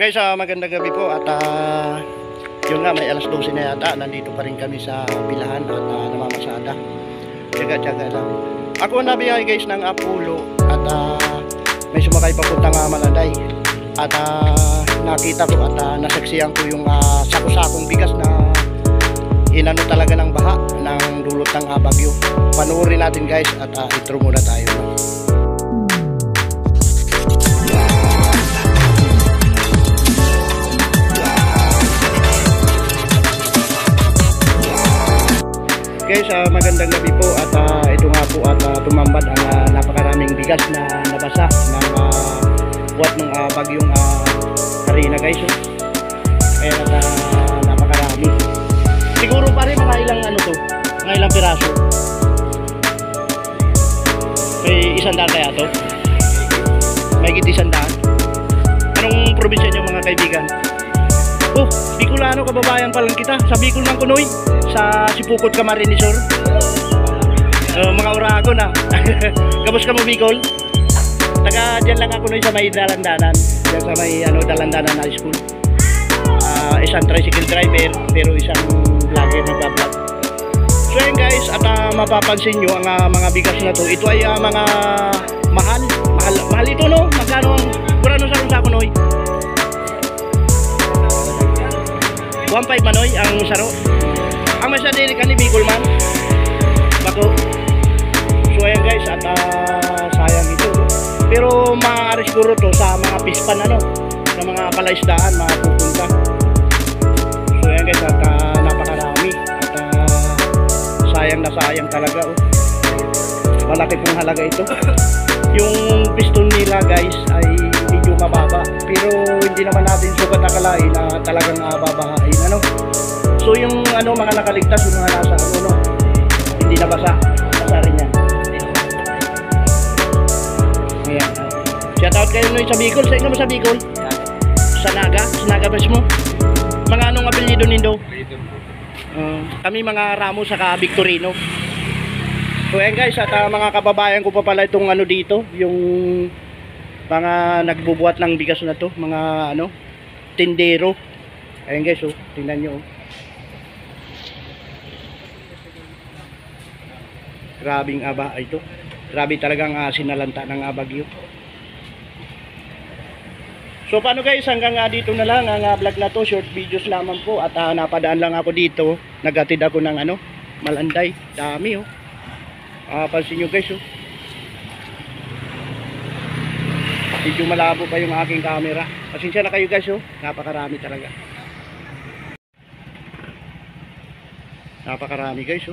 Guys, magandang gabi po at yun nga, may alas 12 na yata. Nandito pa rin kami sa pilahan at namamasada. Tsaga-tsaga lang. Ako nabiyahe guys ng Apollo at may sumakay papuntang Malanday. At nakita ko at nasaksihan ko yung sako-sakong bigas na inano talaga ng baha ng dulot ng bagyo. Panoorin natin guys at intro muna tayo. Guys, magandang gabi po at ito nga po at tumambad ang napakaraming bigas na nabasa ng buhat ng bagyong Karina guys. Kaya napakarami. Siguro pa rin mga ilang mga ilang piraso. May 100 kaya to? May giti 100. Anong probinsya nyo mga kaibigan? Oh, Bicolano, kababayan pa lang kita. Sa Bicol ng Kunoy, sa Sipukot Camarines Sur. Mga urago na. Kamus ka mo Bicol? Taga dyan lang ako noy sa may Dalandanan. Dyan sa may Dalandanan High School. Isang tricycle driver pero isang vlogger na vlog. So yun guys, at mapapansin nyo ang mga bigas na to. Ito ay mga mahal ito no? Magkano ang kurano sa sako noy? 1.5 manoy ang saro. Ang masya dili ka ni Bicol man. Bako. So ayan guys at sayang ito. Pero maaari siguro to sa mga pispan sa mga palaisdaan mapupunta. So ayan guys at napakarami at sayang na sayang talaga Malaki pong halaga ito. Yung piston nila guys ay medyo mababa pero hindi naman natin sukat akalain na talagang babahain So yung mga nakaligtas yung mga nasa hindi nabasa rin yan. Ayan. Shout out kayo sa Bicol. Sa inyo mo sa Bicol? Sa Naga mismo. Mga anong apelyido nindo? Kami mga Ramos saka Victorino. So ayan guys at mga kababayan ko pa pala itong dito yung mga nagbubuhat ng bigas na to, mga tindero. Ayan guys tingnan nyo Grabing ito. Grabe talagang sinalanta ng bagyo. So paano guys, hanggang dito na lang ang vlog na to, short videos lamang po at napadaan lang ako dito. Nagatid ako ng Malanday. Dami pansin nyo guys medyo malabo pa yung aking camera. Pasensya na kayo guys napakarami talaga. Napakarami guys